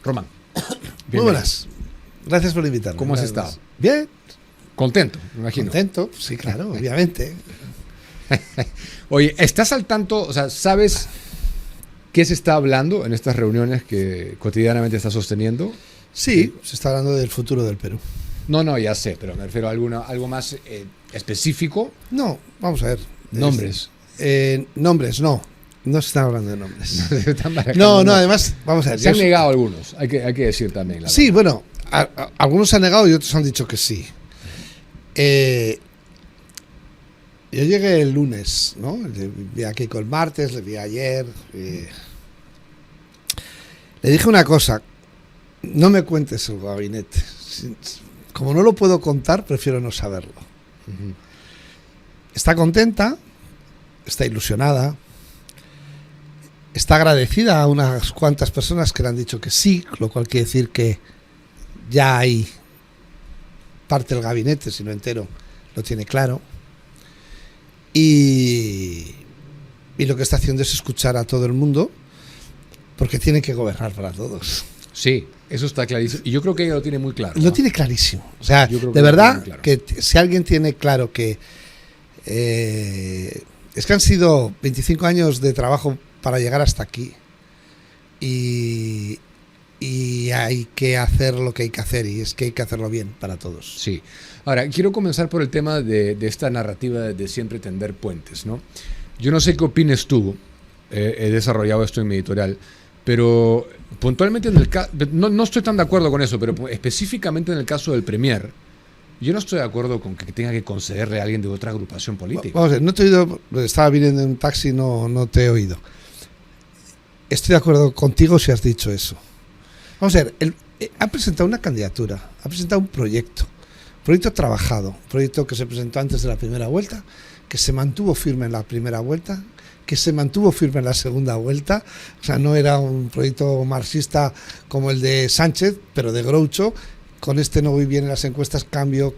Román, Muy buenas. Gracias por invitarme. ¿Cómo has estado? Bien. Contento, me imagino. Contento, sí, claro, obviamente. Oye, ¿estás al tanto? O sea, ¿sabes qué se está hablando en estas reuniones que cotidianamente estás sosteniendo? Sí, se está hablando del futuro del Perú. No, ya sé, pero me refiero a algo más específico. No, vamos a ver. Nombres. Nombres, no. No se están hablando de nombres. Están No, barajando. además, vamos a ver. Se han negado algunos, hay que decir también. Sí, verdad. bueno, algunos se han negado y otros han dicho que sí. Yo llegué el lunes, ¿no? Le vi a Keiko el martes, le vi ayer. Le dije una cosa, no me cuentes el gabinete. Como no lo puedo contar, prefiero no saberlo. Uh-huh. Está contenta, está ilusionada, está agradecida a unas cuantas personas que le han dicho que sí, lo cual quiere decir que ya hay parte del gabinete, si no entero, lo tiene claro. Y lo que está haciendo es escuchar a todo el mundo, porque tiene que gobernar para todos. Sí, eso está clarísimo. Y yo creo que ella lo tiene muy claro. Lo tiene clarísimo. O sea, de verdad, claro, que si alguien tiene claro que es que han sido 25 años de trabajo para llegar hasta aquí. Y hay que hacer lo que hay que hacer, y es que hay que hacerlo bien para todos. Sí. Ahora, quiero comenzar por el tema de esta narrativa de siempre tender puentes, ¿no? Yo no sé qué opines tú, he desarrollado esto en mi editorial, pero puntualmente en el caso, no estoy tan de acuerdo con eso, pero específicamente en el caso del Premier, yo no estoy de acuerdo con que tenga que concederle a alguien de otra agrupación política. Vamos a ver, no te he oído, estaba viniendo en un taxi, no te he oído. Estoy de acuerdo contigo si has dicho eso. Vamos a ver, ha presentado una candidatura, ha presentado un proyecto trabajado, un proyecto que se presentó antes de la primera vuelta, que se mantuvo firme en la primera vuelta, que se mantuvo firme en la segunda vuelta. O sea, no era un proyecto marxista como el de Sánchez, pero de Groucho. Con este no voy bien en las encuestas, cambio,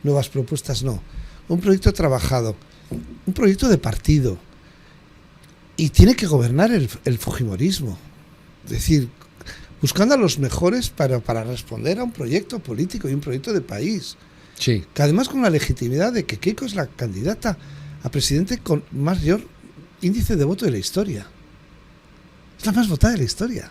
nuevas propuestas, no. Un proyecto trabajado, un proyecto de partido. Y tiene que gobernar el fujimorismo. Es decir, buscando a los mejores para responder a un proyecto político y un proyecto de país. Sí. Que además con la legitimidad de que Keiko es la candidata a presidente con mayor índice de voto de la historia. Es la más votada de la historia.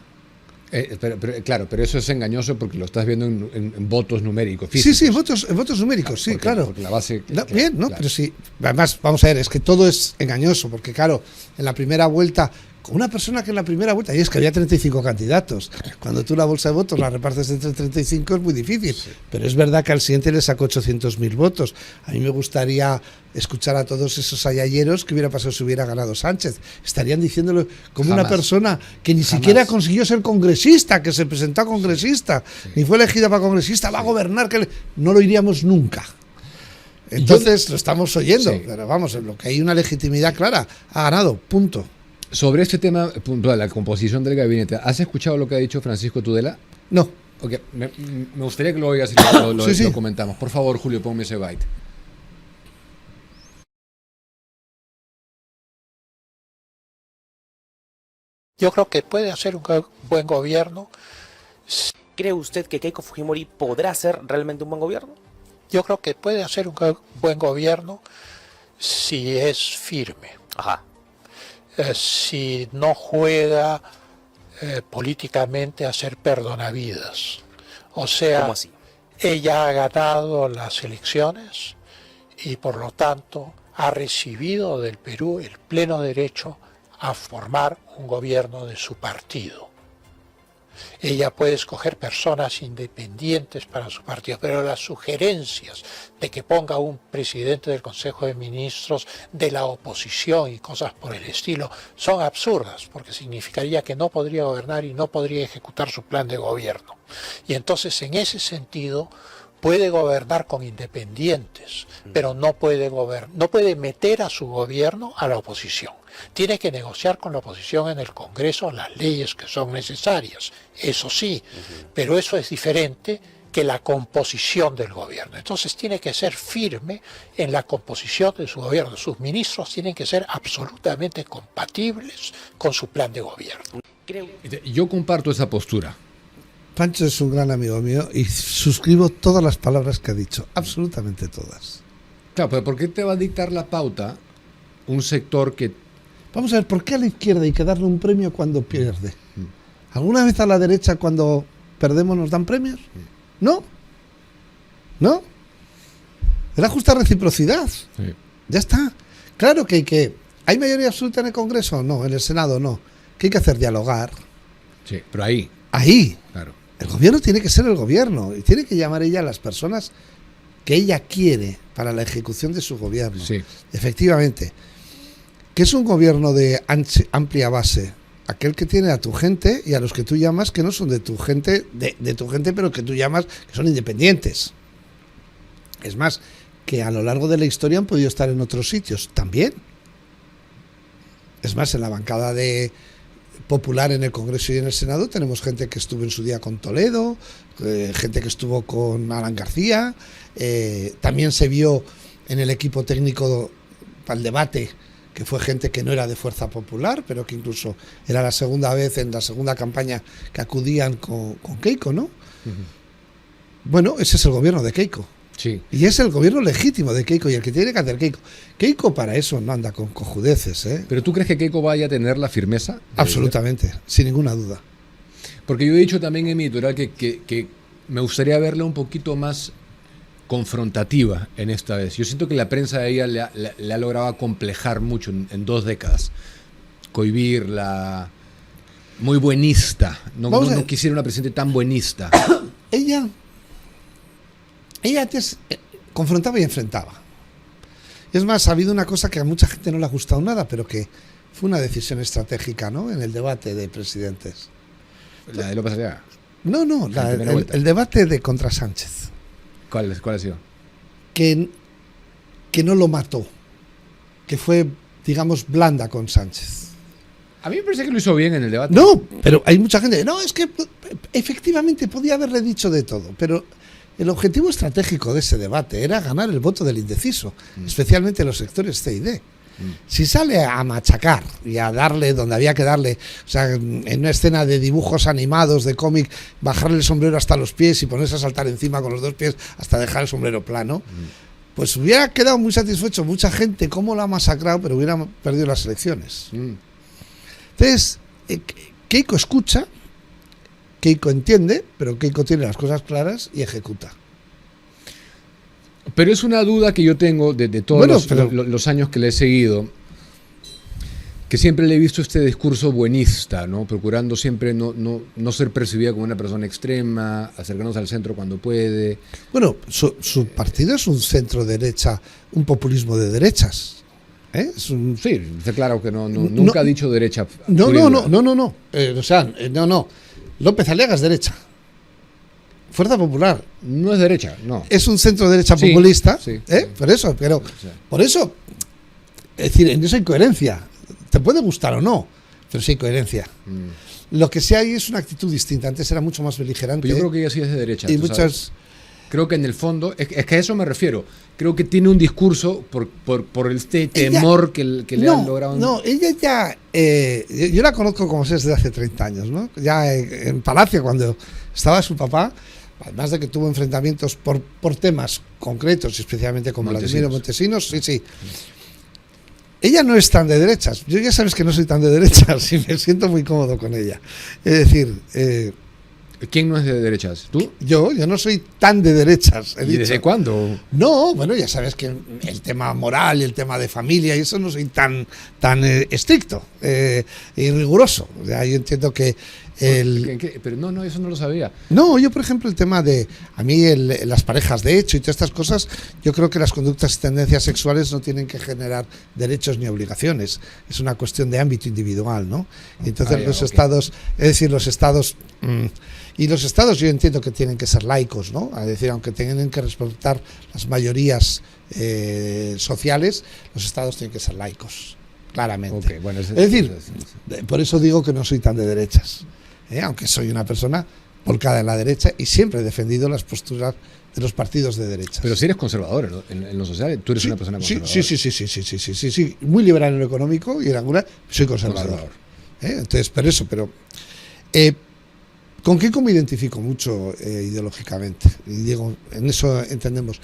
Pero eso es engañoso porque lo estás viendo en votos numéricos. Físicos. Sí, en votos numéricos, claro, sí, claro. Porque la base, bien, ¿no? Claro. Pero sí, además, vamos a ver, es que todo es engañoso, porque claro, en la primera vuelta, con una persona que en la primera vuelta, y es que había 35 candidatos, cuando tú la bolsa de votos la repartes entre 35 es muy difícil, sí. Pero es verdad que al siguiente le sacó 800.000 votos. A mí me gustaría escuchar a todos esos ayayeros que hubiera pasado si hubiera ganado Sánchez. Estarían diciéndolo como jamás. Una persona que ni jamás. Siquiera consiguió ser congresista, que se presentó a congresista, sí. Ni fue elegida para congresista, sí. Va a gobernar, que no lo iríamos nunca. Entonces lo estamos oyendo, sí. Pero vamos, en lo que hay una legitimidad clara, ha ganado, punto. Sobre este tema puntual, la composición del gabinete, ¿has escuchado lo que ha dicho Francisco Tudela? No. Okay. Me gustaría que lo oigas y sí. Lo comentamos. Por favor, Julio, ponme ese byte. Yo creo que puede hacer un buen gobierno. ¿Cree usted que Keiko Fujimori podrá hacer realmente un buen gobierno? Yo creo que puede hacer un buen gobierno si es firme. Ajá. Si no juega políticamente a ser perdonavidas. O sea, ¿cómo así? Ella ha ganado las elecciones y por lo tanto ha recibido del Perú el pleno derecho a formar un gobierno de su partido. Ella puede escoger personas independientes para su partido, pero las sugerencias de que ponga un presidente del Consejo de Ministros de la oposición y cosas por el estilo son absurdas, porque significaría que no podría gobernar y no podría ejecutar su plan de gobierno. Y entonces, en ese sentido, puede gobernar con independientes, pero no puede meter a su gobierno a la oposición. Tiene que negociar con la oposición en el Congreso las leyes que son necesarias, eso sí, pero eso es diferente que la composición del gobierno. Entonces tiene que ser firme en la composición de su gobierno. Sus ministros tienen que ser absolutamente compatibles con su plan de gobierno. Yo comparto esa postura. Pancho es un gran amigo mío y suscribo todas las palabras que ha dicho, absolutamente todas. Claro, pero ¿por qué te va a dictar la pauta un sector que... Vamos a ver, ¿por qué a la izquierda hay que darle un premio cuando pierde? ¿Alguna vez a la derecha cuando perdemos nos dan premios? ¿No? ¿No? Es la justa reciprocidad. Sí. Ya está. Claro que ¿hay mayoría absoluta en el Congreso? No, en el Senado no. ¿Qué hay que hacer? Dialogar. Sí, pero ahí, Ahí. claro. El gobierno tiene que ser el gobierno y tiene que llamar ella a las personas que ella quiere para la ejecución de su gobierno. Sí. Efectivamente. ¿Qué es un gobierno de amplia base? Aquel que tiene a tu gente y a los que tú llamas que no son de tu gente, de tu gente, pero que tú llamas que son independientes. Es más, que a lo largo de la historia han podido estar en otros sitios también. Es más, en la bancada popular en el Congreso y en el Senado tenemos gente que estuvo en su día con Toledo, gente que estuvo con Alan García, también se vio en el equipo técnico para el debate que fue gente que no era de Fuerza Popular, pero que incluso era la segunda vez en la segunda campaña que acudían con Keiko, ¿no? Bueno, ese es el gobierno de Keiko. Sí. Y es el gobierno legítimo de Keiko y el que tiene que hacer Keiko. Keiko para eso no anda con cojudeces, ¿eh? ¿Pero tú crees que Keiko vaya a tener la firmeza? Absolutamente, sin ninguna duda. Porque yo he dicho también en mi editorial que me gustaría verla un poquito más confrontativa en esta vez. Yo siento que la prensa de ella le ha logrado acomplejar mucho en 2 décadas. Cohibirla, muy buenista. No quisiera una presidente tan buenista. Ella antes confrontaba y enfrentaba. Es más, ha habido una cosa que a mucha gente no le ha gustado nada, pero que fue una decisión estratégica, ¿no? En el debate de presidentes. La de López Aliaga. No, el debate de contra Sánchez. ¿Cuál ha sido? Que no lo mató, que fue, digamos, blanda con Sánchez. A mí me parece que lo hizo bien en el debate. No, pero hay mucha gente. No, es que efectivamente podía haberle dicho de todo, pero el objetivo estratégico de ese debate era ganar el voto del indeciso, especialmente los sectores C y D. Si sale a machacar y a darle donde había que darle, o sea, en una escena de dibujos animados, de cómic, bajarle el sombrero hasta los pies y ponerse a saltar encima con los 2 pies hasta dejar el sombrero plano, pues hubiera quedado muy satisfecho mucha gente cómo lo ha masacrado, pero hubiera perdido las elecciones. Entonces, Keiko escucha, Keiko entiende, pero Keiko tiene las cosas claras y ejecuta. Pero es una duda que yo tengo de todos los años que le he seguido, que siempre le he visto este discurso buenista, ¿no? Procurando siempre no ser percibida como una persona extrema, acercarnos al centro cuando puede. Bueno, su partido es un centro derecha, un populismo de derechas. Sí, está claro que nunca ha dicho derecha. No. López Aliaga es derecha. Fuerza Popular no es derecha, no. Es un centro derecha populista, sí. Por eso, es decir, en eso hay coherencia. Te puede gustar o no, pero sí hay coherencia. Lo que sí hay es una actitud distinta. Antes era mucho más beligerante. Pero yo creo que ella sí es de derecha. Y muchas... Creo que en el fondo, es que a eso me refiero. Creo que tiene un discurso por este temor que le han logrado. No, ella ya. Yo la conozco como si es desde hace 30 años, ¿no? Ya en Palacio, cuando estaba su papá, además de que tuvo enfrentamientos por temas concretos, especialmente con Vladimiro Montesinos, sí. Ella no es tan de derechas. Yo ya sabes que no soy tan de derechas y me siento muy cómodo con ella. Es decir. ¿Quién no es de derechas? ¿Tú? Yo no soy tan de derechas. ¿Y desde cuándo? No, bueno, ya sabes que el tema moral y el tema de familia y eso no soy tan estricto y riguroso. O sea, yo entiendo que Pero no, eso no lo sabía. No, yo por ejemplo el tema de a mí las parejas de hecho y todas estas cosas, yo creo que las conductas y tendencias sexuales no tienen que generar derechos ni obligaciones. Es una cuestión de ámbito individual, ¿no? Y entonces estados, es decir, los estados y los estados yo entiendo que tienen que ser laicos, ¿no? Es decir, aunque tienen que respetar las mayorías sociales, los estados tienen que ser laicos, claramente. Bueno, es decir, por eso digo que no soy tan de derechas, aunque soy una persona volcada en la derecha y siempre he defendido las posturas de los partidos de derecha. Pero si eres conservador, ¿no? En lo social, tú eres una persona conservadora. Sí, muy liberal en lo económico y en alguna soy conservador. Entonces, pero con Keiko me identifico mucho ideológicamente, y digo, en eso entendemos.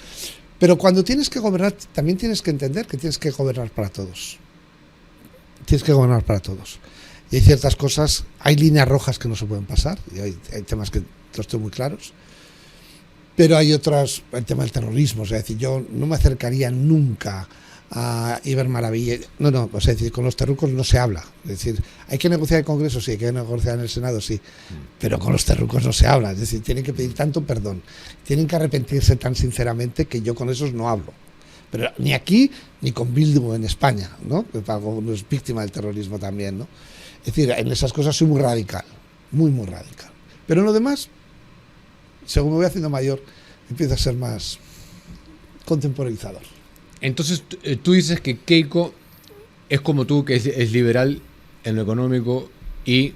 Pero cuando tienes que gobernar, también tienes que entender que tienes que gobernar para todos. Tienes que gobernar para todos. Y hay ciertas cosas, hay líneas rojas que no se pueden pasar, y hay temas que los tengo muy claros. Pero hay otras, el tema del terrorismo, o sea, es decir, yo no me acercaría nunca a Iber Maravilla. No, o sea, es decir, con los terrucos no se habla. Es decir, hay que negociar en el Congreso, sí, hay que negociar en el Senado, sí, pero con los terrucos no se habla. Es decir, tienen que pedir tanto perdón, tienen que arrepentirse tan sinceramente que yo con esos no hablo. Pero ni aquí, ni con Bildu en España, ¿no? Que uno es víctima del terrorismo también, ¿no? Es decir, en esas cosas soy muy radical, muy radical. Pero en lo demás, según me voy haciendo mayor, empiezo a ser más contemporizador. Entonces, tú dices que Keiko es como tú, que es liberal en lo económico y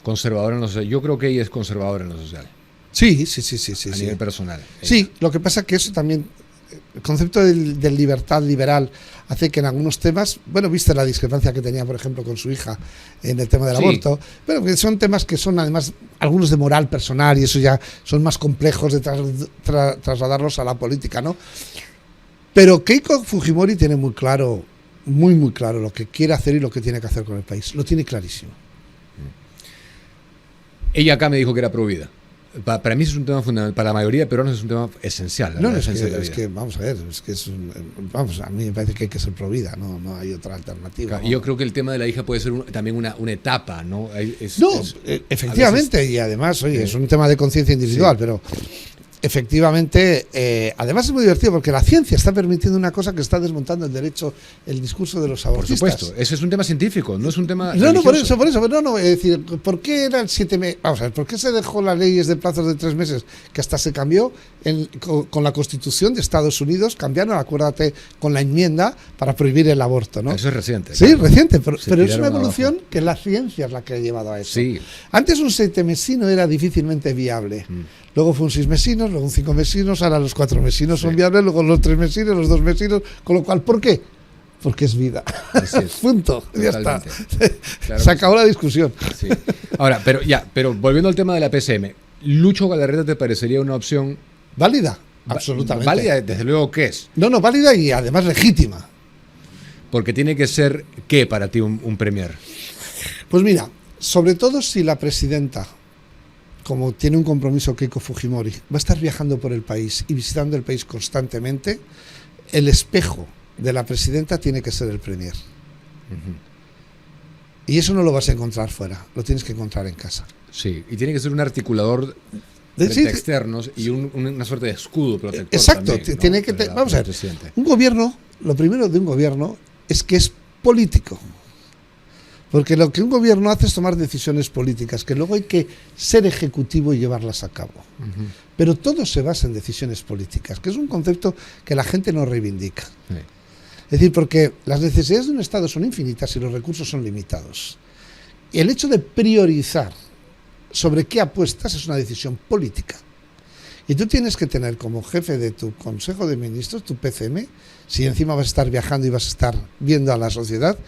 conservadora en lo social. Yo creo que ella es conservadora en lo social. Sí. A nivel personal. Sí, lo que pasa es que eso también, el concepto de libertad liberal hace que en algunos temas, bueno, viste la discrepancia que tenía, por ejemplo, con su hija en el tema del aborto, pero que son temas que son además algunos de moral personal y eso ya son más complejos de trasladarlos a la política, ¿no? Pero Keiko Fujimori tiene muy claro lo que quiere hacer y lo que tiene que hacer con el país. Lo tiene clarísimo. Ella acá me dijo que era pro vida. Para mí eso es un tema fundamental. Para la mayoría de peruanos es un tema esencial. Es que vamos a ver, a mí me parece que hay que ser pro vida, no hay otra alternativa. Claro, y yo creo que el tema de la hija puede ser también una etapa, ¿no? Efectivamente, veces, y además, oye, es un tema de conciencia individual, pero efectivamente, además es muy divertido porque la ciencia está permitiendo una cosa que está desmontando el discurso de los abortistas. Por supuesto, ese es un tema científico, no es un tema religioso. Por eso, pero es decir, ¿por qué eran 7 meses? Vamos a ver, ¿por qué se dejó las leyes de plazos de 3 meses? Que hasta se cambió con la Constitución de Estados Unidos, cambiaron, acuérdate, con la enmienda para prohibir el aborto, ¿no? Eso es reciente. Sí, claro. Reciente, pero es una evolución abajo. Que la ciencia es la que ha llevado a eso. Sí. Antes un 7 mesino era difícilmente viable. Luego fue un 6 mesinos, luego un 5 mesinos, ahora los 4 mesinos son viables, luego los 3 mesinos, los 2 mesinos, con lo cual, ¿por qué? Porque es vida. Punto. Ya está. Claro, se acabó la discusión. Sí. Ahora, pero volviendo al tema de la PCM, ¿Lucho Galarreta te parecería una opción válida? Absolutamente. Válida, desde luego que es. No, válida y además legítima. Porque tiene que ser, ¿qué para ti un premier? Pues mira, sobre todo si la presidenta, como tiene un compromiso Keiko Fujimori, va a estar viajando por el país y visitando el país constantemente, el espejo de la presidenta tiene que ser el premier. Y eso no lo vas a encontrar fuera, lo tienes que encontrar en casa. Sí, y tiene que ser un articulador de externos y una suerte de escudo protector. Exacto, también, ¿no? Tiene que vamos a ver, un gobierno, lo primero de un gobierno es que es político. Porque lo que un gobierno hace es tomar decisiones políticas, que luego hay que ser ejecutivo y llevarlas a cabo. Pero todo se basa en decisiones políticas, que es un concepto que la gente no reivindica. Sí. Es decir, porque las necesidades de un Estado son infinitas y los recursos son limitados. Y el hecho de priorizar sobre qué apuestas es una decisión política. Y tú tienes que tener como jefe de tu Consejo de Ministros, tu PCM, si encima vas a estar viajando y vas a estar viendo a la sociedad,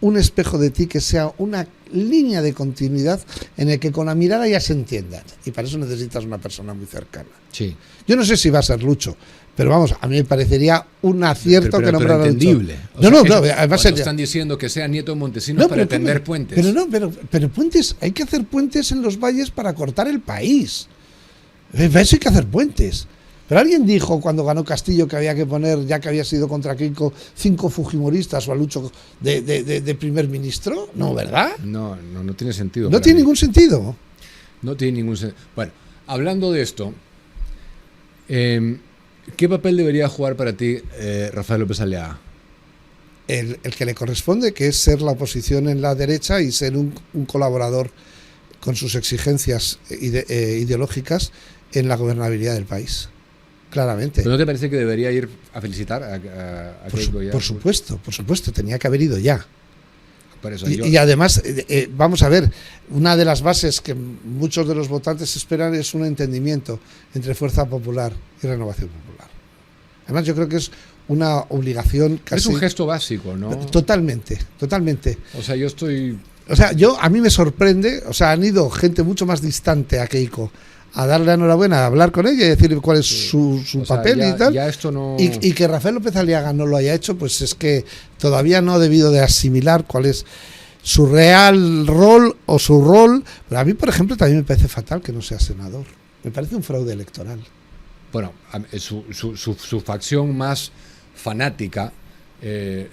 un espejo de ti que sea una línea de continuidad en el que con la mirada ya se entiendan. Y para eso necesitas una persona muy cercana. Sí. Yo no sé si va a ser Lucho, pero vamos, a mí me parecería un acierto que nombrara entendible. Lucho. No, además están diciendo que sea nieto de Montesinos para tender puentes. Pero puentes, hay que hacer puentes en los valles para cortar el país. Para eso hay que hacer puentes. Pero alguien dijo cuando ganó Castillo que había que poner, ya que había sido contra Keiko, 5 fujimoristas o a Lucho de primer ministro. No, ¿verdad? No tiene sentido. No tiene ningún sentido. No tiene ningún sentido. Bueno, hablando de esto, ¿qué papel debería jugar para ti Rafael López Aliaga? El que le corresponde, que es ser la oposición en la derecha y ser un colaborador con sus exigencias ideológicas en la gobernabilidad del país. Claramente. ¿Pero no te parece que debería ir a felicitar a Keiko ya? Por supuesto, tenía que haber ido ya. Por eso y además, vamos a ver, una de las bases que muchos de los votantes esperan es un entendimiento entre Fuerza Popular y Renovación Popular. Además, yo creo que es una obligación casi... Es un gesto básico, ¿no? Totalmente. O sea, yo estoy... O sea, a mí me sorprende, o sea, han ido gente mucho más distante a Keiko a darle la enhorabuena, a hablar con ella y decir cuál es su papel ya, y tal. Ya esto no... y que Rafael López Aliaga no lo haya hecho, pues es que todavía no ha debido de asimilar cuál es su real rol o su rol. Pero a mí, por ejemplo, también me parece fatal que no sea senador. Me parece un fraude electoral. Bueno, su facción más fanática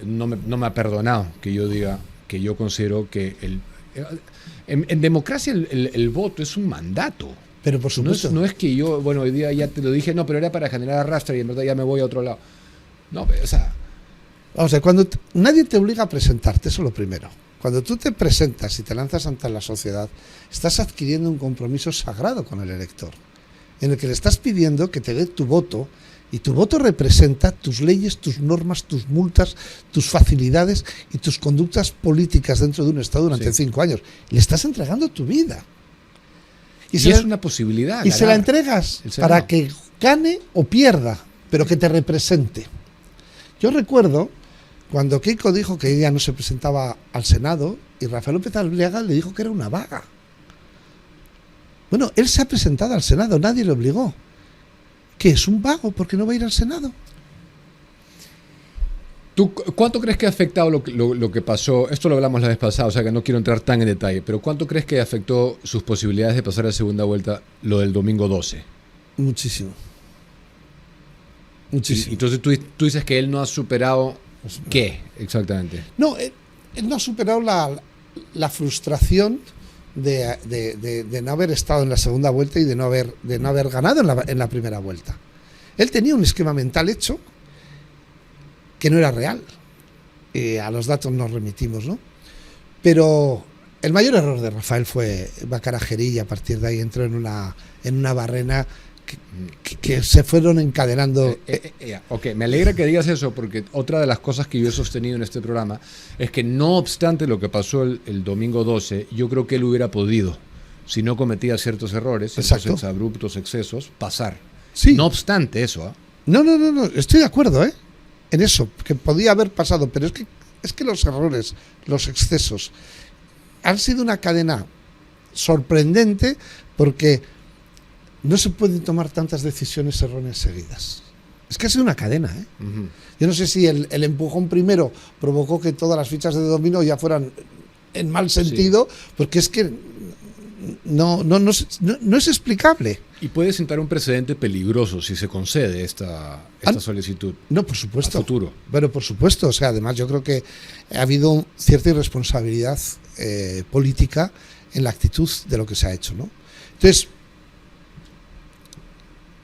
no me ha perdonado que yo diga que yo considero que en democracia el voto es un mandato. Pero por supuesto. No es que yo, bueno, hoy día ya te lo dije, no, pero era para generar arrastre y en verdad ya me voy a otro lado. No, o sea... Vamos a ver, nadie te obliga a presentarte, eso es lo primero. Cuando tú te presentas y te lanzas ante la sociedad, estás adquiriendo un compromiso sagrado con el elector, en el que le estás pidiendo que te dé tu voto, y tu voto representa tus leyes, tus normas, tus multas, tus facilidades y tus conductas políticas dentro de un Estado durante 5 años. Le estás entregando tu vida. Y es una posibilidad. Y se la entregas para que gane o pierda, pero que te represente. Yo recuerdo cuando Keiko dijo que ella no se presentaba al Senado y Rafael López Aliaga le dijo que era una vaga. Bueno, él se ha presentado al Senado, nadie le obligó. ¿Qué es un vago? ¿Por qué no va a ir al Senado? ¿Tú cuánto crees que ha afectado lo que pasó? Esto lo hablamos la vez pasada, o sea que no quiero entrar tan en detalle, pero ¿cuánto crees que afectó sus posibilidades de pasar a segunda vuelta lo del domingo 12? Muchísimo. Muchísimo. Y entonces tú dices que él no ha superado ¿qué exactamente? No, él no ha superado la frustración de no haber estado en la segunda vuelta y de no haber ganado en la primera vuelta. Él tenía un esquema mental hecho que no era real. A los datos nos remitimos, ¿no? Pero el mayor error de Rafael fue Bacarajerí y a partir de ahí entró en una barrena que se fueron encadenando. Ok, me alegra que digas eso porque otra de las cosas que yo he sostenido en este programa es que no obstante lo que pasó el domingo 12, yo creo que él hubiera podido, si no cometía ciertos errores, ciertos abruptos excesos, pasar. Sí. No obstante eso. No, estoy de acuerdo, en eso, que podía haber pasado, pero es que los errores, los excesos, han sido una cadena sorprendente porque no se pueden tomar tantas decisiones erróneas seguidas. Es que ha sido una cadena, Uh-huh. Yo no sé si el empujón primero provocó que todas las fichas de dominó ya fueran en mal sentido, porque es que no es explicable. Y puede sentar un precedente peligroso si se concede esta solicitud. No, por supuesto. A futuro. Pero por supuesto, o sea, además yo creo que ha habido cierta irresponsabilidad política en la actitud de lo que se ha hecho, ¿no? Entonces,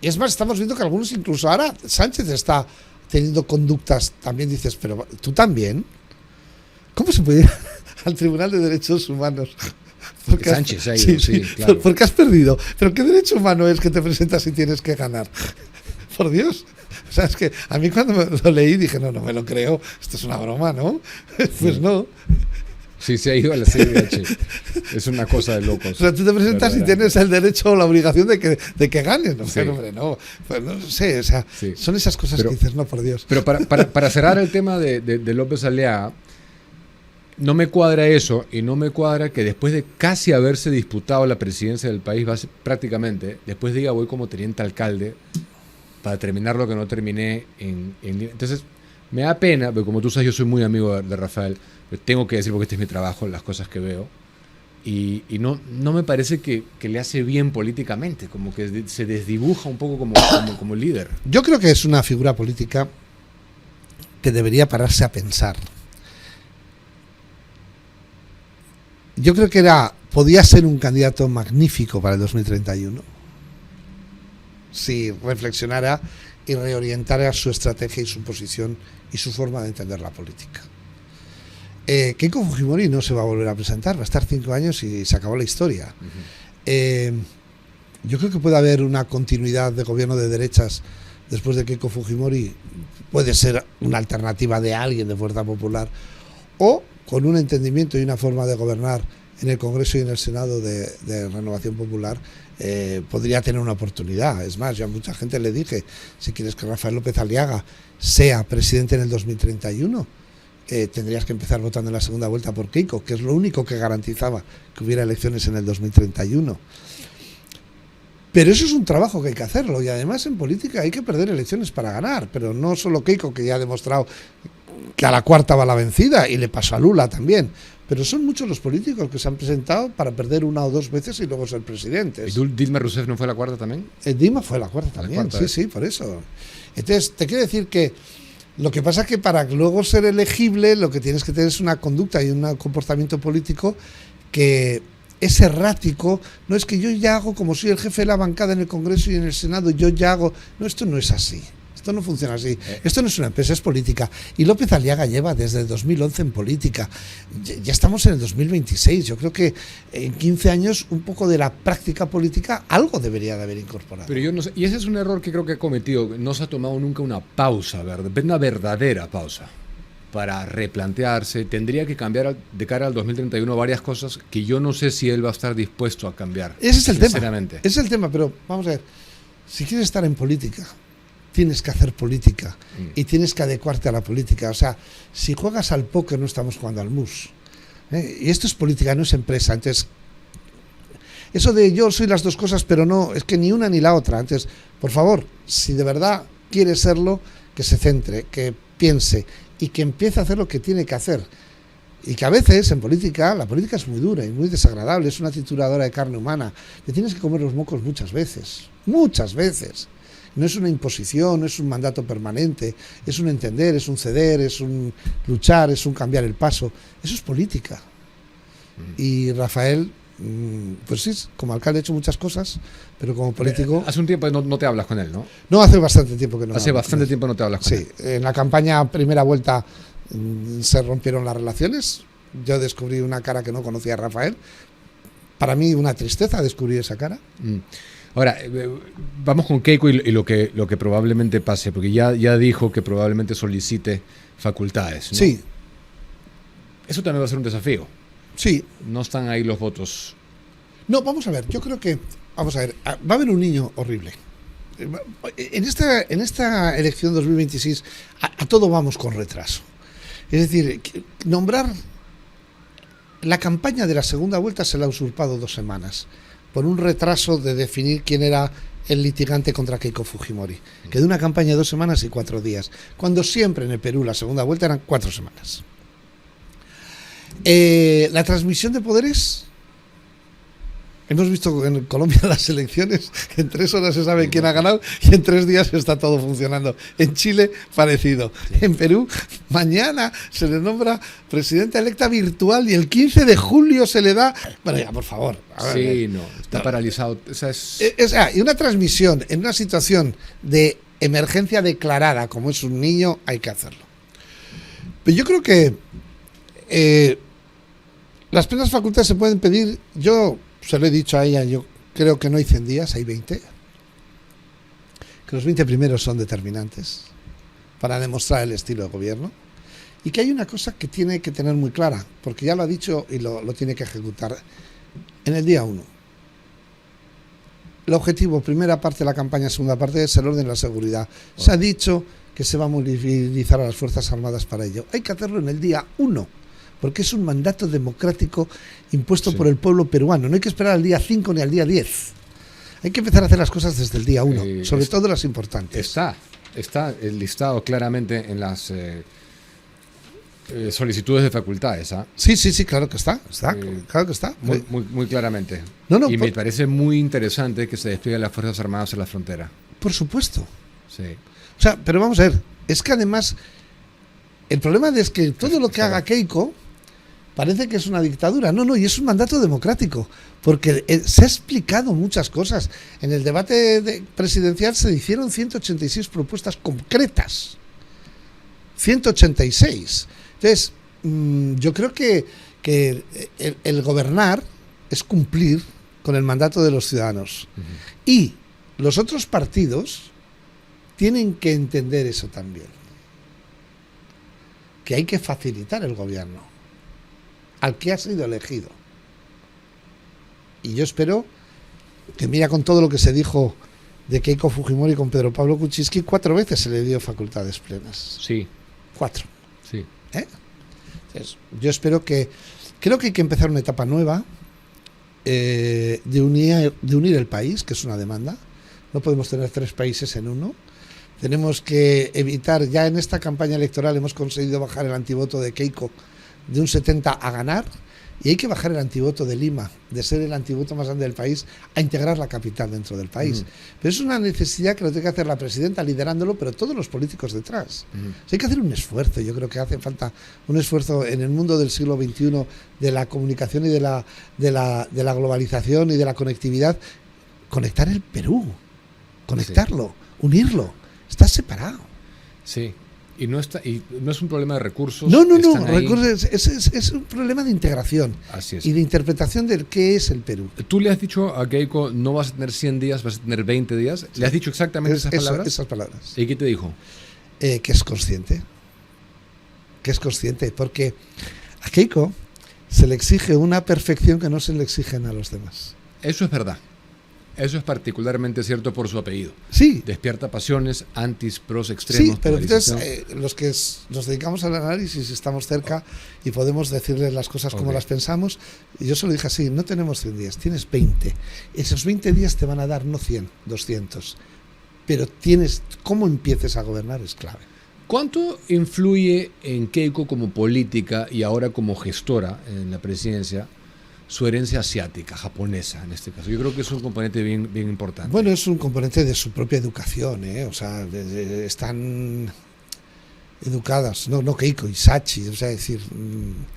y es más, estamos viendo que algunos, incluso ahora Sánchez está teniendo conductas, también dices, pero tú también. ¿Cómo se puede ir al Tribunal de Derechos Humanos? Porque Sánchez ha ido, sí, claro. Porque has perdido. ¿Pero qué derecho humano es que te presentas y tienes que ganar? Por Dios. O sea, es que a mí cuando lo leí dije, no me lo creo, esto es una broma, ¿no? Pues no. Sí, se ha ido a la CIDH. Es una cosa de locos. O sea, tú te presentas y tienes el derecho o la obligación de que ganes. No, sí. Hombre, no. Pues no sé, o sea, sí. Son esas cosas que dices, no, por Dios. Pero para cerrar el tema de López Aliaga, no me cuadra eso y no me cuadra que después de casi haberse disputado la presidencia del país, prácticamente, después diga voy como teniente alcalde para terminar lo que no terminé Entonces, me da pena, porque como tú sabes, yo soy muy amigo de Rafael, pero tengo que decir porque este es mi trabajo, las cosas que veo, y no me parece que le hace bien políticamente, como que se desdibuja un poco como líder. Yo creo que es una figura política que debería pararse a pensar. Yo creo que podía ser un candidato magnífico para el 2031 si reflexionara y reorientara su estrategia y su posición y su forma de entender la política. Keiko Fujimori no se va a volver a presentar, va a estar 5 años y se acabó la historia. Uh-huh. Yo creo que puede haber una continuidad de gobierno de derechas después de Keiko Fujimori, puede ser una alternativa de alguien de Fuerza Popular, o con un entendimiento y una forma de gobernar en el Congreso y en el Senado de Renovación Popular, podría tener una oportunidad. Es más, yo a mucha gente le dije, si quieres que Rafael López Aliaga sea presidente en el 2031, tendrías que empezar votando en la segunda vuelta por Keiko, que es lo único que garantizaba que hubiera elecciones en el 2031. Pero eso es un trabajo que hay que hacerlo, y además en política hay que perder elecciones para ganar, pero no solo Keiko, que ya ha demostrado que a la cuarta va la vencida, y le pasó a Lula también, pero son muchos los políticos que se han presentado para perder una o dos veces y luego ser presidentes. ¿Y Dilma Rousseff no fue la cuarta también? Dilma fue la cuarta también, sí, por eso. Entonces, te quiero decir que lo que pasa es que para luego ser elegible lo que tienes que tener es una conducta y un comportamiento político que es errático. No es que yo ya hago, como soy el jefe de la bancada en el Congreso y en el Senado, yo ya hago. No, esto no es así. Esto no funciona así. Esto no es una empresa, es política. Y López Aliaga lleva desde el 2011 en política. Ya estamos en el 2026. Yo creo que en 15 años un poco de la práctica política algo debería de haber incorporado. Pero yo no sé, y ese es un error que creo que he cometido. No se ha tomado nunca una pausa, una verdadera pausa para replantearse. Tendría que cambiar de cara al 2031 varias cosas que yo no sé si él va a estar dispuesto a cambiar. Ese es el tema. Sinceramente. Ese es el tema, pero vamos a ver. Si quieres estar en política, tienes que hacer política y tienes que adecuarte a la política. O sea, si juegas al póker no estamos jugando al mus. Y esto es política, no es empresa. Entonces, eso de yo soy las dos cosas, pero no, es que ni una ni la otra. Entonces, por favor, si de verdad quiere serlo, que se centre, que piense y que empiece a hacer lo que tiene que hacer. Y que a veces en política, la política es muy dura y muy desagradable, es una trituradora de carne humana. Te tienes que comer los mocos muchas veces. No es una imposición, no es un mandato permanente, es un entender, es un ceder, es un luchar, es un cambiar el paso. Eso es política. Y Rafael, pues sí, como alcalde ha hecho muchas cosas, pero como político... Hace un tiempo no te hablas con él, ¿no? No, hace bastante tiempo que no. Hace bastante tiempo no te hablas con él. Sí, en la campaña primera vuelta se rompieron las relaciones. Yo descubrí una cara que no conocía a Rafael. Para mí una tristeza descubrir esa cara. Ahora, vamos con Keiko y lo que probablemente pase, porque ya dijo que probablemente solicite facultades, ¿no? Sí. Eso también va a ser un desafío. Sí. No están ahí los votos. No, vamos a ver, yo creo que, vamos a ver, va a haber un niño horrible. En esta elección 2026 a todo vamos con retraso. Es decir, nombrar la campaña de la segunda vuelta se la ha usurpado 2 semanas. Por un retraso de definir quién era el litigante contra Keiko Fujimori, que de una campaña de 2 semanas y 4 días, cuando siempre en el Perú la segunda vuelta eran 4 semanas. La transmisión de poderes, hemos visto en Colombia las elecciones, en 3 horas se sabe quién ha ganado y en 3 días está todo funcionando. En Chile, parecido. En Perú, mañana se le nombra presidenta electa virtual y el 15 de julio se le da... Bueno, ya, por favor. Sí, no, está paralizado. Y una transmisión en una situación de emergencia declarada, como es un niño, hay que hacerlo. Pero yo creo que las plenas facultades se pueden pedir. Yo se lo he dicho a ella, yo creo que no hay 100 días, hay 20. Que los 20 primeros son determinantes para demostrar el estilo de gobierno. Y que hay una cosa que tiene que tener muy clara, porque ya lo ha dicho y lo tiene que ejecutar en el día 1. El objetivo, primera parte de la campaña, segunda parte, es el orden y la seguridad. Se ha dicho que se va a movilizar a las Fuerzas Armadas para ello. Hay que hacerlo en el día 1. Porque es un mandato democrático impuesto por el pueblo peruano. No hay que esperar al día 5 ni al día 10. Hay que empezar a hacer las cosas desde el día 1, sobre todo las importantes. Está listado claramente en las solicitudes de facultades. ¿Ah? Sí, claro que está. Claro que está. Muy claramente. Y me parece muy interesante que se desplieguen las Fuerzas Armadas en la frontera. Por supuesto. Sí. O sea, pero vamos a ver, es que además el problema es que todo lo que haga Keiko parece que es una dictadura. No, y es un mandato democrático, porque se ha explicado muchas cosas. En el debate presidencial se hicieron 186 propuestas concretas. 186. Entonces, yo creo que el gobernar es cumplir con el mandato de los ciudadanos. Y los otros partidos tienen que entender eso también. Que hay que facilitar el gobierno al que ha sido elegido. Y yo espero que, mira, con todo lo que se dijo de Keiko Fujimori con Pedro Pablo Kuczynski, 4 veces se le dio facultades plenas. Sí. 4. Sí. Entonces, yo espero creo que hay que empezar una etapa nueva de unir el país, que es una demanda. No podemos tener 3 países en uno. Tenemos que evitar, ya en esta campaña electoral hemos conseguido bajar el antivoto de Keiko de un 70 a ganar, y hay que bajar el antivoto de Lima, de ser el antivoto más grande del país, a integrar la capital dentro del país. Pero es una necesidad que lo tiene que hacer la presidenta liderándolo, pero todos los políticos detrás. O sea, hay que hacer un esfuerzo. Yo creo que hace falta un esfuerzo en el mundo del siglo XXI, de la comunicación y de la globalización y de la conectividad, conectar el Perú, conectarlo, unirlo. Está separado. Sí. Y no es un problema de recursos. No. Recursos, es un problema de integración. Así es. Y de interpretación del qué es el Perú. Tú le has dicho a Keiko, no vas a tener 100 días, vas a tener 20 días. Sí. ¿Le has dicho exactamente esas palabras? Esas palabras. ¿Y qué te dijo? Que es consciente. Que es consciente. Porque a Keiko se le exige una perfección que no se le exigen a los demás. Eso es verdad. Eso es particularmente cierto por su apellido. Sí. Despierta pasiones, antis, pros, extremos. Sí, pero entonces los que nos dedicamos al análisis estamos cerca y podemos decirles las cosas como las pensamos. Y yo se lo dije así, no tenemos 100 días, tienes 20. Esos 20 días te van a dar no 100, 200. Pero cómo empieces a gobernar es clave. ¿Cuánto influye en Keiko como política y ahora como gestora en la presidencia su herencia asiática, japonesa en este caso? Yo creo que es un componente bien importante. Bueno, es un componente de su propia educación, o sea, están educadas, no Keiko, Isachi, o sea, decir,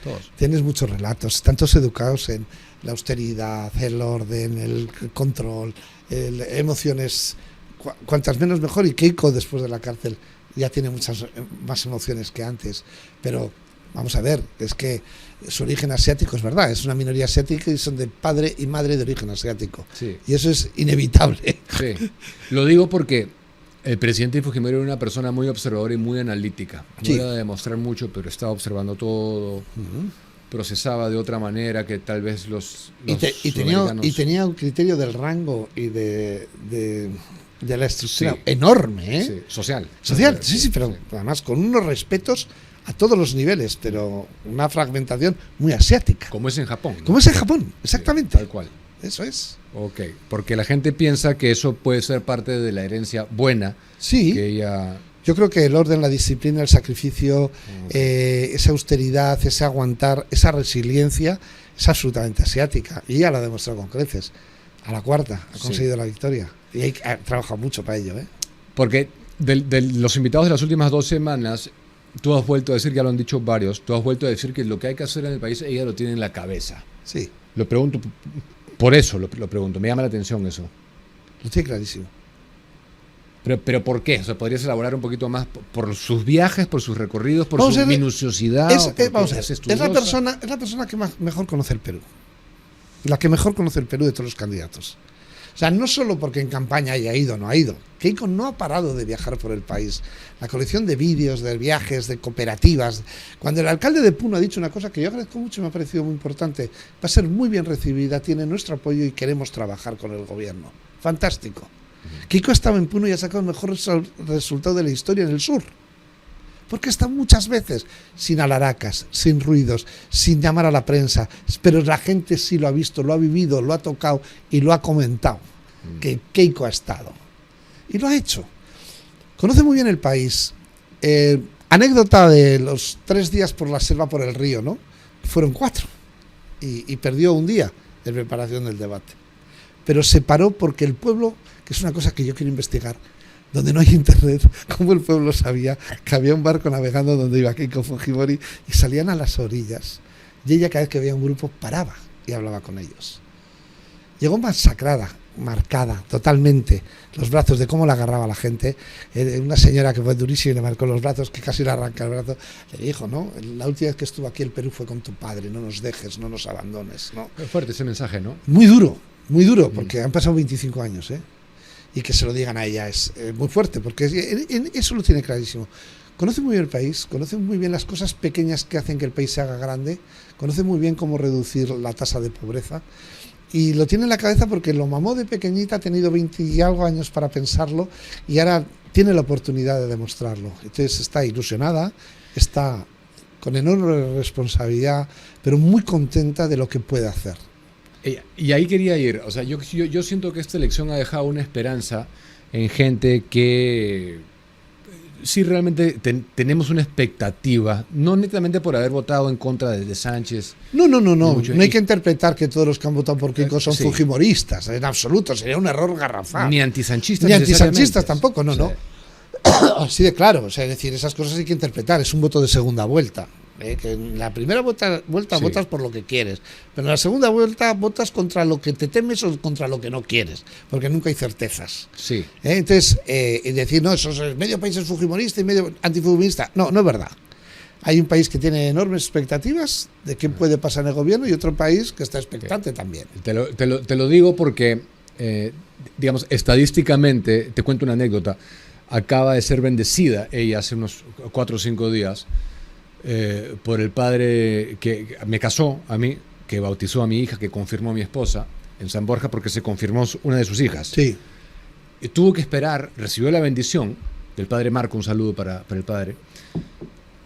todos. Tienes muchos relatos, están todos educados en la austeridad, el orden, el control, emociones, cuantas menos mejor, y Keiko después de la cárcel ya tiene muchas más emociones que antes, pero vamos a ver, es que su origen asiático es verdad, es una minoría asiática y son de padre y madre de origen asiático. Sí. Y eso es inevitable. Sí. Lo digo porque el presidente Fujimori era una persona muy observadora y muy analítica. No era de demostrar mucho, pero estaba observando todo, procesaba de otra manera que tal vez los tenía un criterio del rango y de la estructura enorme, Sí. Social, sí, pero además con unos respetos a todos los niveles, pero una fragmentación muy asiática. Como es en Japón. ¿No? Como es en Japón, exactamente. Sí, tal cual. Eso es. Ok, porque la gente piensa que eso puede ser parte de la herencia buena. Sí. Que ella... Yo creo que el orden, la disciplina, el sacrificio, esa austeridad, ese aguantar, esa resiliencia es absolutamente asiática. Y ella lo ha demostrado con creces. A la cuarta ha conseguido la victoria. Y ha trabajado mucho para ello. Porque de los invitados de las últimas 2 semanas, tú has vuelto a decir, ya lo han dicho varios, tú has vuelto a decir que lo que hay que hacer en el país, ella lo tiene en la cabeza. Sí. Lo pregunto, por eso lo pregunto, me llama la atención eso. Lo tiene clarísimo. Pero ¿por qué? O sea, ¿podrías elaborar un poquito más por sus viajes, por sus recorridos, por su minuciosidad? Vamos a ver, es la persona que mejor conoce el Perú. La que mejor conoce el Perú de todos los candidatos. O sea, no solo porque en campaña haya ido o no ha ido. Keiko no ha parado de viajar por el país. La colección de vídeos, de viajes, de cooperativas. Cuando el alcalde de Puno ha dicho una cosa que yo agradezco mucho y me ha parecido muy importante, va a ser muy bien recibida, tiene nuestro apoyo y queremos trabajar con el gobierno. Fantástico. Keiko ha estado en Puno y ha sacado el mejor resultado de la historia en el sur. Porque está muchas veces sin alaracas, sin ruidos, sin llamar a la prensa, pero la gente sí lo ha visto, lo ha vivido, lo ha tocado y lo ha comentado, que Keiko ha estado. Y lo ha hecho. Conoce muy bien el país. Anécdota de los 3 días por la selva por el río, ¿no? Fueron 4 y perdió un día de preparación del debate. Pero se paró porque el pueblo, que es una cosa que yo quiero investigar, donde no hay internet, como el pueblo sabía que había un barco navegando donde iba Keiko Fujimori y salían a las orillas. Y ella cada vez que veía un grupo paraba y hablaba con ellos. Llegó masacrada, marcada totalmente los brazos de cómo la agarraba la gente. Una señora que fue durísima y le marcó los brazos, que casi le arranca el brazo. Le dijo, ¿no? La última vez que estuvo aquí el Perú fue con tu padre, no nos dejes, no nos abandones, ¿no? Es fuerte ese mensaje, ¿no? Muy duro, porque han pasado 25 años, y que se lo digan a ella es muy fuerte, porque eso lo tiene clarísimo. Conoce muy bien el país, conoce muy bien las cosas pequeñas que hacen que el país se haga grande, conoce muy bien cómo reducir la tasa de pobreza y lo tiene en la cabeza porque lo mamó de pequeñita, ha tenido 20 y algo años para pensarlo y ahora tiene la oportunidad de demostrarlo. Entonces está ilusionada, está con enorme responsabilidad, pero muy contenta de lo que puede hacer. Y ahí quería ir. O sea, yo siento que esta elección ha dejado una esperanza en gente que sí realmente tenemos una expectativa, no netamente por haber votado en contra de Sánchez. No hay que interpretar que todos los que han votado por Keiko son fujimoristas, en absoluto, sería un error garrafal. Ni antisanchistas. Ni antisanchistas tampoco, no, Sí. no. Así de claro, o sea, es decir, esas cosas hay que interpretar, es un voto de segunda vuelta. Que en la primera vuelta Sí. votas por lo que quieres, pero en la segunda vuelta votas contra lo que te temes o contra lo que no quieres, porque nunca hay certezas. Sí. Entonces, y decir, no, eso es medio país es fujimorista y medio antifujimorista, no es verdad. Hay un país que tiene enormes expectativas de qué puede pasar en el gobierno y otro país que está expectante también. Te lo digo porque, digamos, estadísticamente, te cuento una anécdota, acaba de ser bendecida ella hace unos 4 o 5 días por el padre que me casó a mí, que bautizó a mi hija, que confirmó a mi esposa en San Borja porque se confirmó una de sus hijas. Sí. Y tuvo que esperar, recibió la bendición del padre Marco, un saludo para el padre,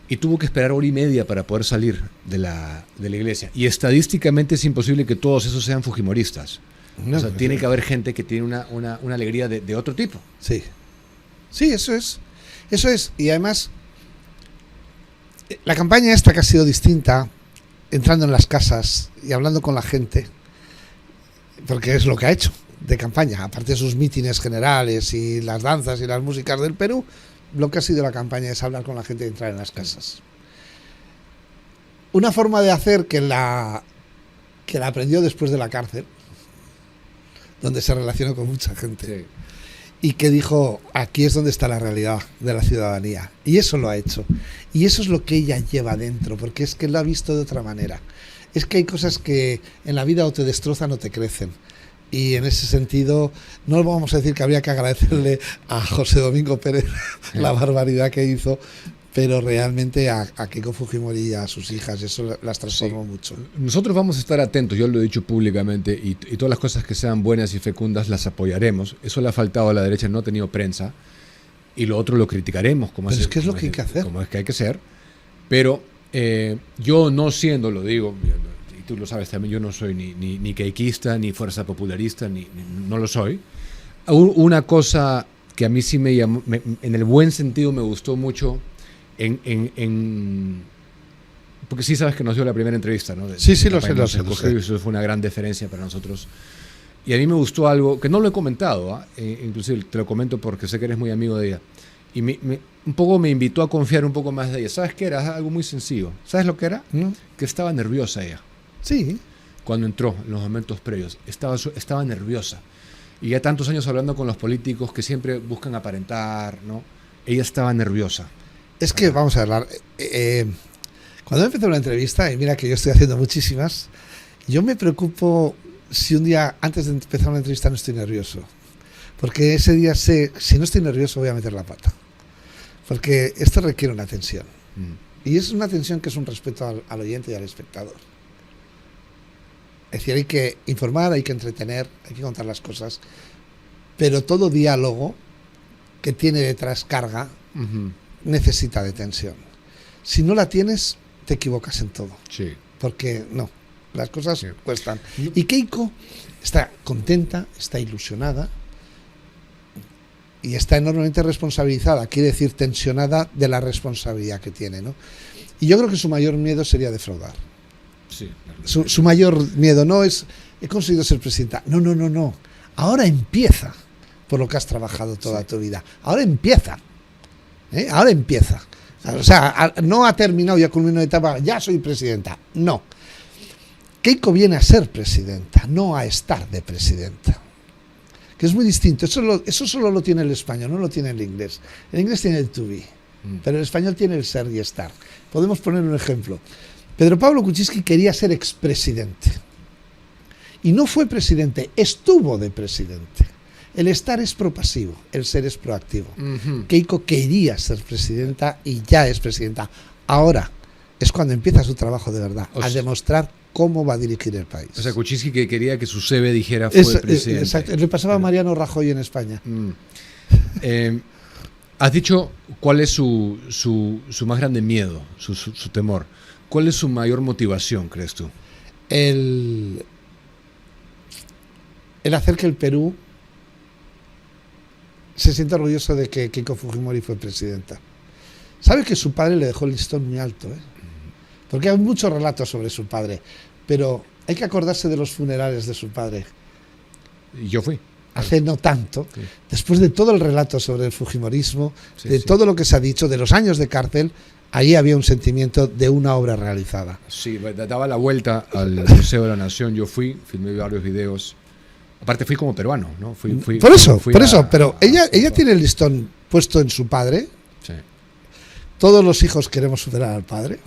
y tuvo que esperar 1 hora y media para poder salir de la iglesia. Y estadísticamente es imposible que todos esos sean fujimoristas. No, o sea, pues tiene sí. que haber gente que tiene una alegría de otro tipo. Sí. Sí, eso es. Eso es. Y además, la campaña esta que ha sido distinta, entrando en las casas y hablando con la gente, porque es lo que ha hecho de campaña, aparte de sus mítines generales y las danzas y las músicas del Perú, lo que ha sido la campaña es hablar con la gente y entrar en las casas. Una forma de hacer que la aprendió después de la cárcel, donde se relacionó con mucha gente. Sí. Y que dijo, aquí es donde está la realidad de la ciudadanía. Y eso lo ha hecho. Y eso es lo que ella lleva dentro, porque es que lo ha visto de otra manera. Es que hay cosas que en la vida o te destrozan o te crecen. Y en ese sentido, no vamos a decir que habría que agradecerle a José Domingo Pérez la barbaridad que hizo, pero realmente a Keiko Fujimori y a sus hijas, eso las transformó mucho. Nosotros vamos a estar atentos, yo lo he dicho públicamente, y todas las cosas que sean buenas y fecundas las apoyaremos. Eso le ha faltado a la derecha, no ha tenido prensa, y lo otro lo criticaremos. Como pero es que es lo que hay que hacer. Como es que hay que ser. Pero yo no siendo, lo digo, y tú lo sabes también, yo no soy ni keikista, ni fuerza popularista, no lo soy. Una cosa que a mí sí me llamó, en el buen sentido me gustó mucho, porque sí sabes que nos dio la primera entrevista, ¿no? Sí, lo sé. Eso fue una gran deferencia para nosotros. Y a mí me gustó algo, que no lo he comentado, inclusive te lo comento porque sé que eres muy amigo de ella. Y un poco me invitó a confiar un poco más de ella. ¿Sabes qué era? Algo muy sencillo. ¿Sabes lo que era? ¿No? Que estaba nerviosa ella. Sí. Cuando entró, en los momentos previos. Estaba nerviosa. Y ya tantos años hablando con los políticos que siempre buscan aparentar, ¿no? Ella estaba nerviosa. Es que, vamos a hablar, cuando empezó la entrevista, y mira que yo estoy haciendo muchísimas, yo me preocupo si un día antes de empezar una entrevista no estoy nervioso. Porque ese día sé, si no estoy nervioso voy a meter la pata. Porque esto requiere una tensión. Y es una tensión que es un respeto al oyente y al espectador. Es decir, hay que informar, hay que entretener, hay que contar las cosas, pero todo diálogo que tiene detrás carga necesita de tensión. Si no la tienes, te equivocas en todo. Sí. Porque no, las cosas cuestan. Y Keiko está contenta, está ilusionada y está enormemente responsabilizada, quiere decir tensionada de la responsabilidad que tiene, ¿no? Y yo creo que su mayor miedo sería defraudar. Sí. Su mayor miedo no es, he conseguido ser presidenta. No. Ahora empieza por lo que has trabajado toda tu vida. Ahora empieza. Ahora empieza. O sea, no ha terminado y ha culminado la etapa, ya soy presidenta. No. Keiko viene a ser presidenta, no a estar de presidenta. Que es muy distinto. Eso solo lo tiene el español, no lo tiene el inglés. El inglés tiene el to be, pero el español tiene el ser y estar. Podemos poner un ejemplo. Pedro Pablo Kuczynski quería ser expresidente. Y no fue presidente, estuvo de presidente. El estar es propasivo, el ser es proactivo. Keiko quería ser presidenta y ya es presidenta. Ahora es cuando empieza su trabajo de verdad, a demostrar cómo va a dirigir el país. O sea, Kuczynski que quería que su CV dijera fue presidente. Exacto, le pasaba a Mariano Rajoy en España. Has dicho cuál es su más grande miedo, su temor. ¿Cuál es su mayor motivación, crees tú? El hacer que el Perú se sienta orgulloso de que Keiko Fujimori fue presidenta. Sabe que su padre le dejó el listón muy alto, ¿eh? Porque hay muchos relatos sobre su padre, pero hay que acordarse de los funerales de su padre. Yo fui. Hace no tanto, Sí. después de todo el relato sobre el fujimorismo, Sí, de sí. todo lo que se ha dicho, de los años de cárcel, ahí había un sentimiento de una obra realizada. Sí, daba la vuelta al Museo de la Nación. Yo fui, filmé varios videos. Aparte fui como peruano, ¿no? Fui Por eso, a- pero ella tiene el listón puesto en su padre. Sí. Todos los hijos queremos superar al padre.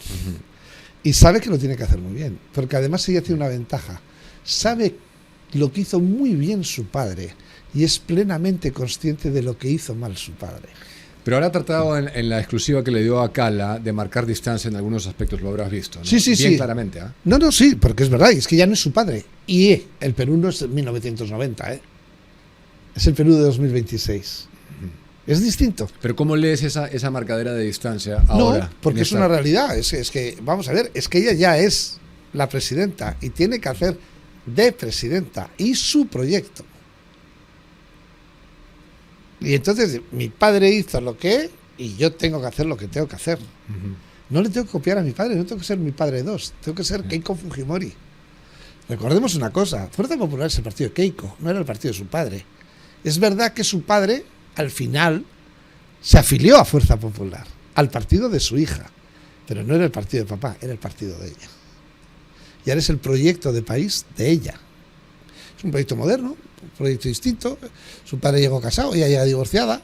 Y sabe que lo tiene que hacer muy bien, porque además ella tiene una ventaja. Sabe lo que hizo muy bien su padre y es plenamente consciente de lo que hizo mal su padre. Pero ahora ha tratado en la exclusiva que le dio a Cala de marcar distancia en algunos aspectos, lo habrás visto, ¿no? Sí, sí, Bien sí. claramente, ¿ah? No, sí, porque es verdad, es que ya no es su padre. Y el Perú no es 1990, es el Perú de 2026. Es distinto. Pero ¿cómo lees esa marcadera de distancia ahora? No, porque en es una realidad. Es que, vamos a ver, es que ella ya es la presidenta y tiene que hacer de presidenta y su proyecto. Y entonces mi padre hizo lo que y yo tengo que hacer lo que tengo que hacer. No le tengo que copiar a mi padre, no tengo que ser mi padre 2, tengo que ser Keiko Fujimori. Recordemos una cosa, Fuerza Popular es el partido de Keiko, no era el partido de su padre. Es verdad que su padre, al final, se afilió a Fuerza Popular, al partido de su hija, pero no era el partido de papá, era el partido de ella. Y ahora es el proyecto de país de ella. Es un proyecto moderno, un proyecto distinto. Su padre llegó casado, ella llega divorciada.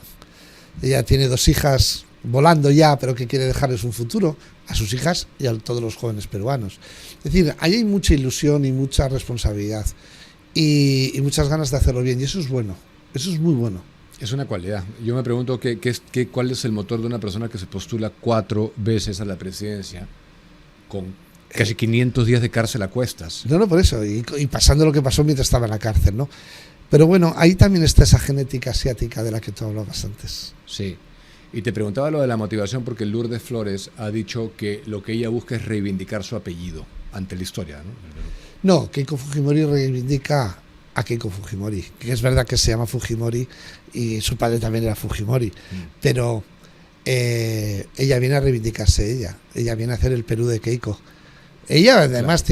Ella tiene 2 hijas volando ya, pero que quiere dejarles un futuro a sus hijas y a todos los jóvenes peruanos. Es decir, ahí hay mucha ilusión y mucha responsabilidad y muchas ganas de hacerlo bien. Y eso es bueno, eso es muy bueno. Es una cualidad. Yo me pregunto cuál es el motor de una persona que se postula 4 veces a la presidencia con casi 500 días de cárcel a cuestas. No, por eso, y pasando lo que pasó mientras estaba en la cárcel, ¿no? Pero bueno, ahí también está esa genética asiática de la que tú hablabas antes. Sí. Y te preguntaba lo de la motivación porque Lourdes Flores ha dicho que lo que ella busca es reivindicar su apellido ante la historia, ¿no? No, Keiko Fujimori reivindica a Keiko Fujimori, que es verdad que se llama Fujimori y su padre también era Fujimori, pero ella viene a reivindicarse ella viene a hacer el Perú de Keiko. Ella además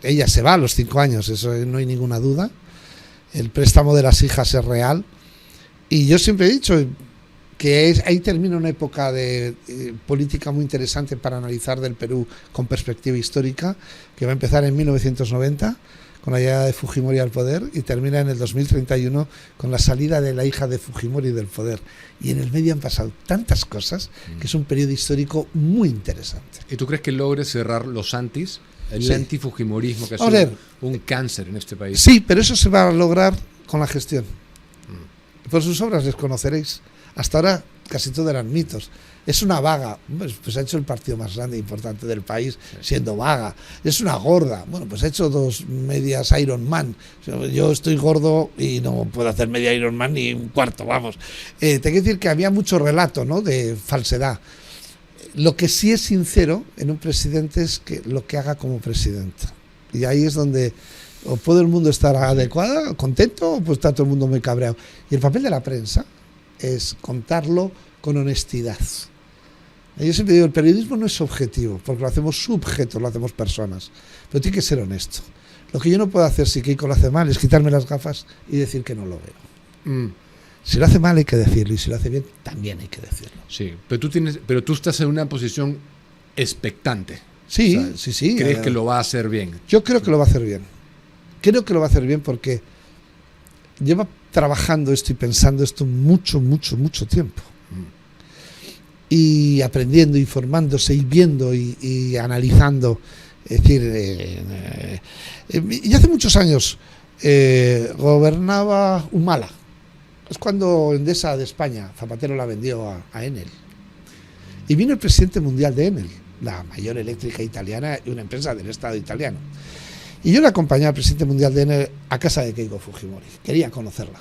ella se va a los 5 años, eso no hay ninguna duda. El préstamo de las hijas es real y yo siempre he dicho que ahí termina una época de política muy interesante para analizar del Perú con perspectiva histórica, que va a empezar en 1990 con la llegada de Fujimori al poder y termina en el 2031 con la salida de la hija de Fujimori del poder. Y en el medio han pasado tantas cosas que es un periodo histórico muy interesante. ¿Y tú crees que logre cerrar los antis? El Sí. antifujimorismo que ha Vamos a sido ver. un cáncer en este país. Sí, pero eso se va a lograr con la gestión. Por sus obras les conoceréis. Hasta ahora casi todo eran mitos. Es una vaga, pues ha hecho el partido más grande e importante del país siendo vaga. Es una gorda, bueno, pues ha hecho 2 medias Iron Man. Yo estoy gordo y no puedo hacer media Iron Man ni un cuarto, vamos. Te quiero decir que había mucho relato, ¿no?, de falsedad. Lo que sí es sincero en un presidente es que lo que haga como presidente. Y ahí es donde o puede el mundo estar adecuado, contento, o pues está todo el mundo muy cabreado. Y el papel de la prensa es contarlo con honestidad. Yo siempre digo, el periodismo no es objetivo, porque lo hacemos sujetos, lo hacemos personas, pero tiene que ser honesto. Lo que yo no puedo hacer si Keiko lo hace mal es quitarme las gafas y decir que no lo veo. Si lo hace mal hay que decirlo y si lo hace bien también hay que decirlo. Sí, pero tú estás en una posición expectante. Sí, O sea, sí. ¿Crees que lo va a hacer bien? Yo creo que lo va a hacer bien. Creo que lo va a hacer bien porque lleva trabajando esto y pensando esto mucho tiempo. Y aprendiendo, informándose y viendo y analizando. Es decir, y hace muchos años gobernaba Humala. Es cuando Endesa de España, Zapatero la vendió a Enel. Y vino el presidente mundial de Enel, la mayor eléctrica italiana y una empresa del Estado italiano. Y yo le acompañé al presidente mundial de Enel a casa de Keiko Fujimori. Quería conocerla.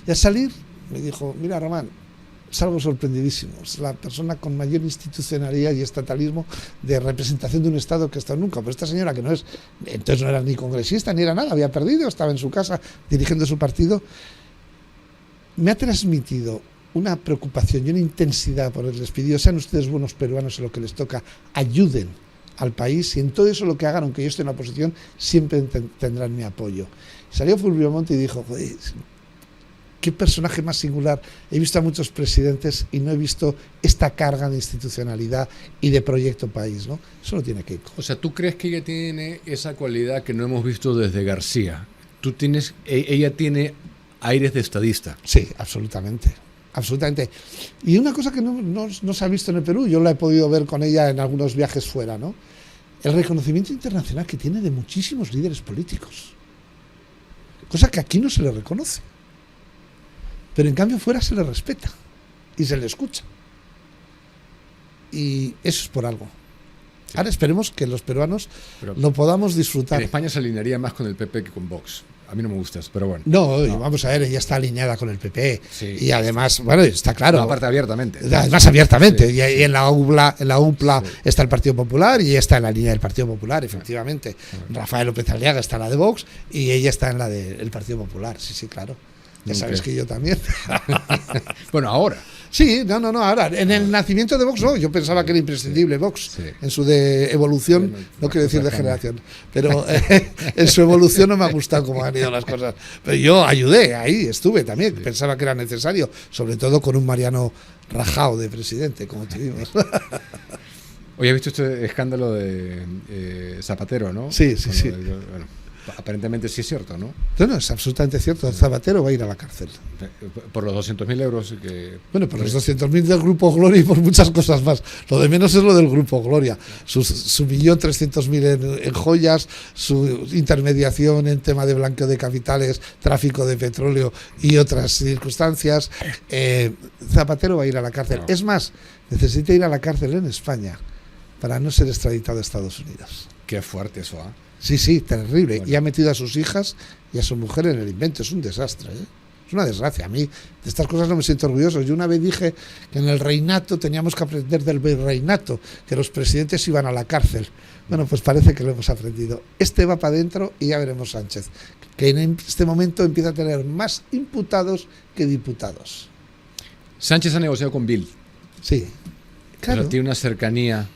Y al salir me dijo, mira Román, salgo sorprendidísimo. Es la persona con mayor institucionalidad y estatalismo de representación de un Estado que ha estado nunca. Pero esta señora, que no es, entonces no era ni congresista ni era nada, había perdido, estaba en su casa dirigiendo su partido, me ha transmitido una preocupación y una intensidad por el despido. Sean ustedes buenos peruanos en lo que les toca, ayuden al país, y en todo eso lo que hagan, aunque yo esté en la oposición, siempre tendrán mi apoyo. Salió Fulvio Monte y dijo: joder, qué personaje más singular. He visto a muchos presidentes y no he visto esta carga de institucionalidad y de proyecto país, ¿no? Eso lo tiene Keiko. O sea, ¿tú crees que ella tiene esa cualidad que no hemos visto desde García? Ella tiene aires de estadista. Sí, absolutamente. Absolutamente. Y una cosa que no se ha visto en el Perú, yo la he podido ver con ella en algunos viajes fuera, ¿no? El reconocimiento internacional que tiene de muchísimos líderes políticos. Cosa que aquí no se le reconoce. Pero en cambio fuera se le respeta y se le escucha. Y eso es por algo. Sí. Ahora esperemos que los peruanos lo podamos disfrutar. En España se alinearía más con el PP que con Vox. A mí no me gusta eso, pero bueno. No, vamos a ver, ella está alineada con el PP. Sí. Y además, bueno, está claro. No, aparte abiertamente. Además abiertamente. Sí. Y en la UPLA sí. está el Partido Popular y ella está en la línea del Partido Popular, efectivamente. Rafael López Aliaga está en la de Vox y ella está en la del Partido Popular. Sí, sí, claro. Ya sabes que yo también. Bueno, ahora. Sí, no, ahora. En el nacimiento de Vox, no. Yo pensaba que era imprescindible Vox. Sí. En su evolución, no quiero decir de generación, pero en su evolución no me ha gustado cómo han ido las cosas. Pero yo ayudé, ahí estuve también. Sí. Pensaba que era necesario, sobre todo con un Mariano Rajoy de presidente, como tuvimos. Oye, ¿has visto este escándalo de Zapatero, no? Sí. Bueno, aparentemente sí es cierto, ¿no? No, es absolutamente cierto. Zapatero va a ir a la cárcel. Por los 200.000 euros que... Bueno, por los 200.000 del Grupo Gloria y por muchas cosas más. Lo de menos es lo del Grupo Gloria. Su 1.300.000 en joyas, su intermediación en tema de blanqueo de capitales, tráfico de petróleo y otras circunstancias. Zapatero va a ir a la cárcel. No. Es más, necesita ir a la cárcel en España para no ser extraditado a Estados Unidos. Qué fuerte eso, ¿eh? Sí, terrible. Bueno. Y ha metido a sus hijas y a su mujer en el invento. Es un desastre, ¿eh? Es una desgracia. A mí de estas cosas no me siento orgulloso. Yo una vez dije que en el reinato teníamos que aprender del virreinato, que los presidentes iban a la cárcel. Bueno, pues parece que lo hemos aprendido. Este va para adentro y ya veremos Sánchez, que en este momento empieza a tener más imputados que diputados. Sánchez ha negociado con Bill. Sí, claro. Pero tiene una cercanía.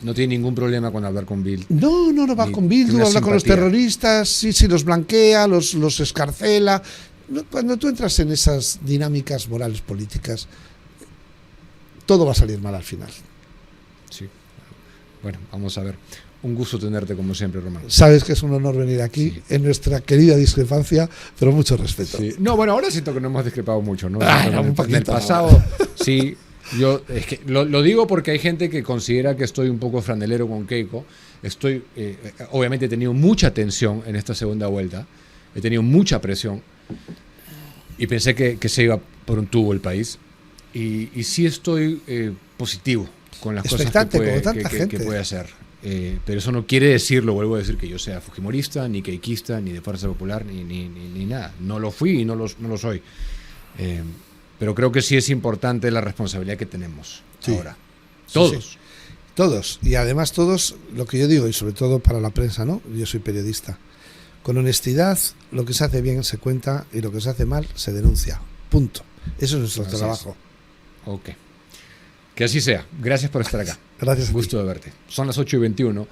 No tiene ningún problema con hablar con Bill. No va con Bill, habla con los terroristas, sí, los blanquea, los escarcela. Cuando tú entras en esas dinámicas morales políticas, todo va a salir mal al final. Sí. Bueno, vamos a ver. Un gusto tenerte como siempre, Román. Sabes que es un honor venir aquí, en nuestra querida discrepancia, pero mucho respeto. Sí. No, bueno, ahora siento que no hemos discrepado mucho, ¿no? Un poquito, en el pasado, sí. Yo es que lo digo porque hay gente que considera que estoy un poco franelero con Keiko. Obviamente he tenido mucha tensión en esta segunda vuelta. He tenido mucha presión. Y pensé que se iba por un tubo el país. Y sí estoy positivo con las cosas que puede hacer. Pero eso no quiere decir, lo vuelvo a decir, que yo sea fujimorista, ni keikista, ni de Fuerza Popular, ni nada. No lo fui y no lo soy. Pero creo que sí es importante la responsabilidad que tenemos ahora. Todos. Sí. Todos. Y además todos, lo que yo digo, y sobre todo para la prensa, ¿no? Yo soy periodista. Con honestidad, lo que se hace bien se cuenta y lo que se hace mal se denuncia. Punto. Eso es nuestro trabajo. Ok. Que así sea. Gracias por estar acá. Gracias. Gusto de verte. Son las 8:21.